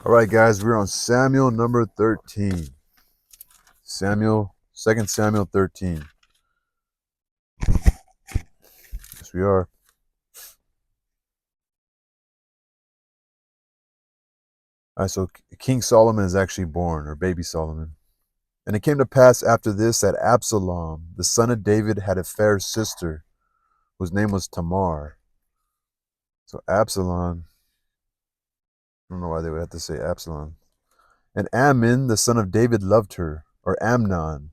All right, guys, we're on Samuel number 13. Second Samuel 13. Yes, we are. All right, so King Solomon is actually born, or baby Solomon. And it came to pass after this that Absalom, the son of David, had a fair sister whose name was Tamar. So Absalom, I don't know why they would have to say Absalom. And Ammon, the son of David, loved her, or Amnon.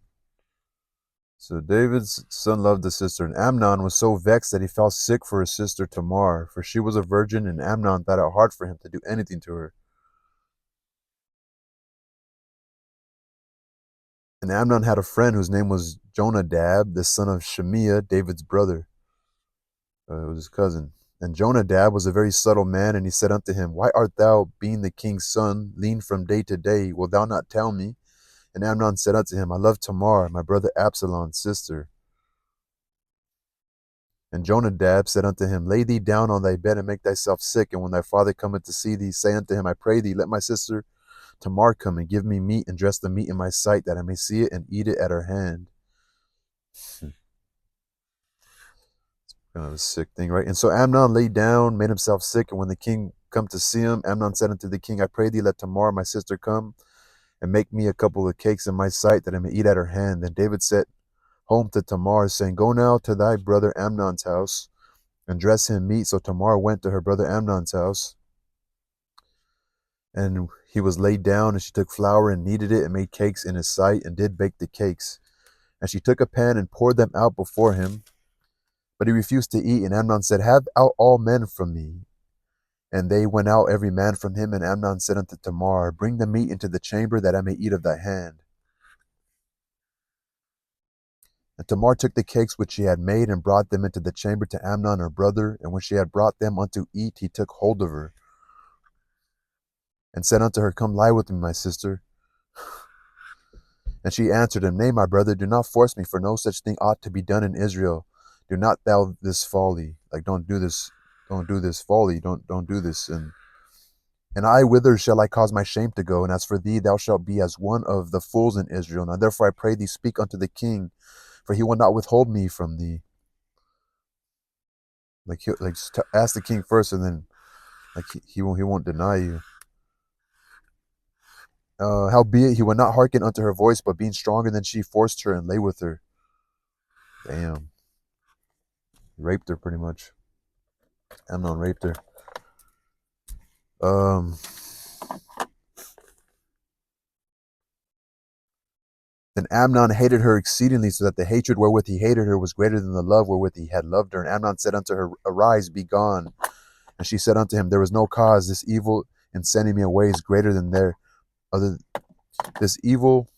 So David's son loved the sister, and Amnon was so vexed that he fell sick for his sister Tamar, for she was a virgin, and Amnon thought it hard for him to do anything to her. And Amnon had a friend whose name was Jonadab, the son of Shemiah, David's brother. It was his cousin. And Jonadab was a very subtle man, and he said unto him, Why art thou, being the king's son, lean from day to day? Wilt thou not tell me? And Amnon said unto him, I love Tamar, my brother Absalom's sister. And Jonadab said unto him, Lay thee down on thy bed and make thyself sick, and when thy father cometh to see thee, say unto him, I pray thee, let my sister Tamar come and give me meat and dress the meat in my sight, that I may see it and eat it at her hand. Kind of a sick thing, right? And so Amnon lay down, made himself sick, and when the king come to see him, Amnon said unto the king, I pray thee, let Tamar my sister come and make me a couple of cakes in my sight, that I may eat at her hand. Then David sent home to Tamar, saying, Go now to thy brother Amnon's house and dress him meat. So Tamar went to her brother Amnon's house, and he was laid down, and she took flour and kneaded it and made cakes in his sight, and did bake the cakes. And she took a pan and poured them out before him, but he refused to eat. And Amnon said, Have out all men from me. And they went out every man from him. And Amnon said unto Tamar, Bring the meat into the chamber, that I may eat of thy hand. And Tamar took the cakes which she had made, and brought them into the chamber to Amnon her brother. And when she had brought them unto eat, he took hold of her, and said unto her, Come lie with me, my sister. And she answered him, Nay, my brother, do not force me, for no such thing ought to be done in Israel. Do not thou this folly. Like, don't do this folly. Don't do this. And I, whither shall I cause my shame to go? And as for thee, thou shalt be as one of the fools in Israel. Now therefore I pray thee, speak unto the king, for he will not withhold me from thee. Ask the king first, and then he won't deny you. Howbeit he would not hearken unto her voice, but being stronger than she, forced her and lay with her. Damn, he raped her pretty much. Amnon raped her. Um, Then Amnon hated her exceedingly, so that the hatred wherewith he hated her was greater than the love wherewith he had loved her. And Amnon said unto her, Arise, be gone. And she said unto him, There was no cause. This evil in sending me away is greater than their other. This evil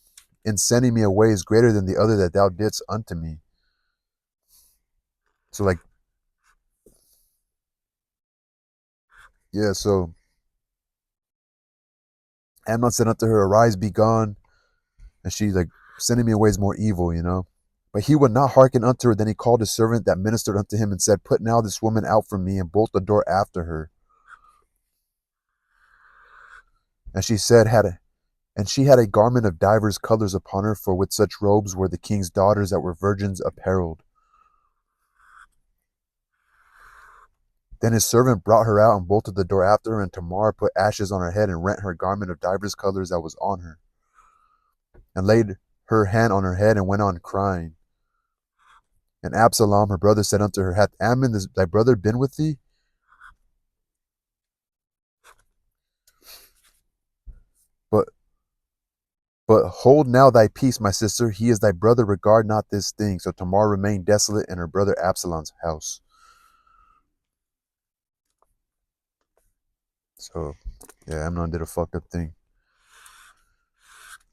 in sending me away is greater than the other that thou didst unto me. So so Amnon said unto her, Arise, be gone. And she sending me away is more evil, you know. But he would not hearken unto her. Then he called his servant that ministered unto him and said, Put now this woman out from me, and bolt the door after her. And she had a garment of divers colors upon her, for with such robes were the king's daughters that were virgins apparelled. Then his servant brought her out and bolted the door after her, and Tamar put ashes on her head and rent her garment of divers colors that was on her, and laid her hand on her head and went on crying. And Absalom her brother said unto her, Hath Ammon thy brother been with thee? But but hold now thy peace, my sister. He is thy brother. Regard not this thing. So Tamar remained desolate in her brother Absalom's house. So, yeah, Amnon did a fucked up thing.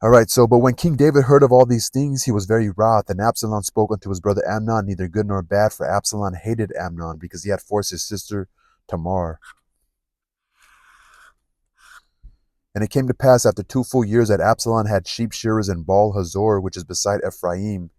All right, but when King David heard of all these things, he was very wroth. And Absalom spoke unto his brother Amnon, neither good nor bad, for Absalom hated Amnon, because he had forced his sister Tamar. And it came to pass after 2 full years that Absalom had sheep shearers in Baal Hazor, which is beside Ephraim.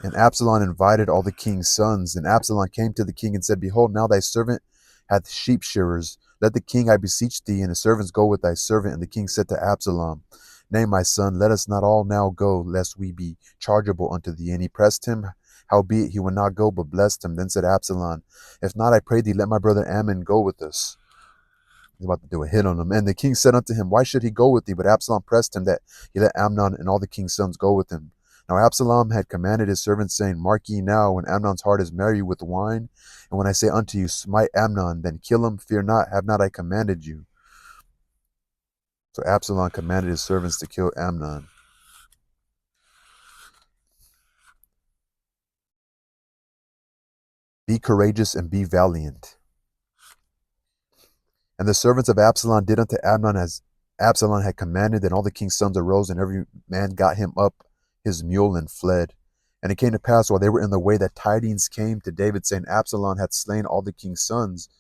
And Absalom invited all the king's sons. And Absalom came to the king and said, Behold, now thy servant hath sheep shearers. Let the king, I beseech thee, and his servants go with thy servant. And the king said to Absalom, Nay, my son, let us not all now go, lest we be chargeable unto thee. And he pressed him, howbeit he would not go, but blessed him. Then said Absalom, If not, I pray thee, let my brother Ammon go with us. He's about to do a hit on him. And the king said unto him, Why should he go with thee? But Absalom pressed him that he let Amnon and all the king's sons go with him. Now Absalom had commanded his servants, saying, Mark ye now, when Amnon's heart is merry with wine, and when I say unto you, Smite Amnon, then kill him, fear not, have not I commanded you? So Absalom commanded his servants to kill Amnon. Be courageous and be valiant. And the servants of Absalom did unto Amnon as Absalom had commanded. Then all the king's sons arose, and every man got him up his mule and fled. And it came to pass, while they were in the way, that tidings came to David, saying, Absalom hath slain all the king's sons,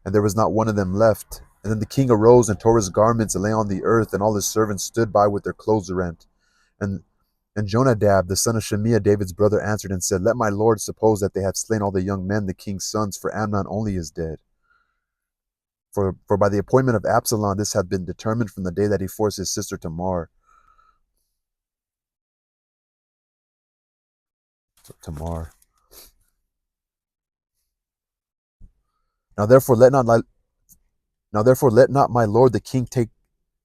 and there was not one of them left. And then the king arose and tore his garments and lay on the earth, and all his servants stood by with their clothes rent. And Jonadab, the son of Shemiah, David's brother, answered and said, Let my lord suppose that they have slain all the young men, the king's sons, for Amnon only is dead. For by the appointment of Absalom, this had been determined from the day that he forced his sister Tamar. Tamar. Now therefore let not my lord the king take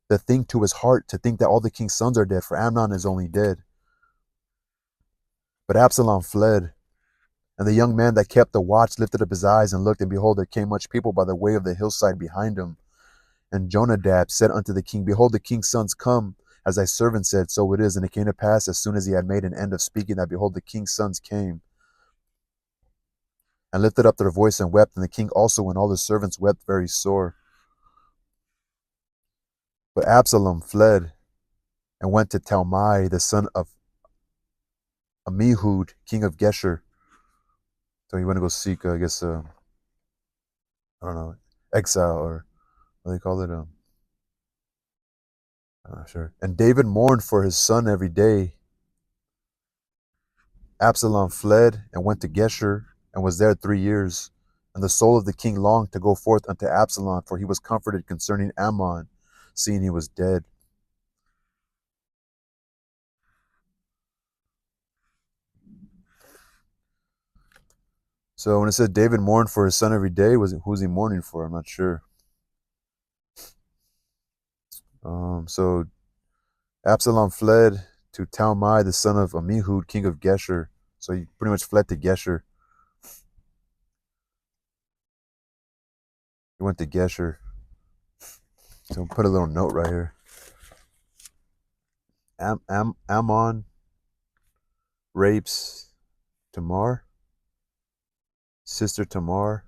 the thing to his heart, to think that all the king's sons are dead, for Amnon is only dead. But Absalom fled. And the young man that kept the watch lifted up his eyes and looked, and behold, there came much people by the way of the hillside behind him. And Jonadab said unto the king, Behold, the king's sons come, as thy servant said, so it is. And it came to pass, as soon as he had made an end of speaking, that behold, the king's sons came, and lifted up their voice and wept. And the king also and all his servants wept very sore. But Absalom fled and went to Talmai, the son of Ammihud, king of Geshur. So he went to go seek, I guess, I don't know, exile, or what do they call it? I'm not sure. And David mourned for his son every day. Absalom fled and went to Geshur, and was there 3 years. And the soul of the king longed to go forth unto Absalom, for he was comforted concerning Ammon, seeing he was dead. So when it said David mourned for his son every day, who was he mourning for? I'm not sure. So Absalom fled to Talmai, the son of Ammihud, king of Geshur. So he pretty much fled to Geshur. He went to Geshur. So I'll put a little note right here. Ammon rapes Tamar, sister Tamar,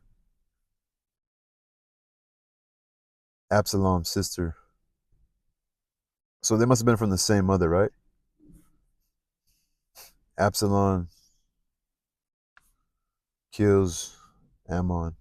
Absalom's sister. So they must have been from the same mother, right? Absalom kills Ammon.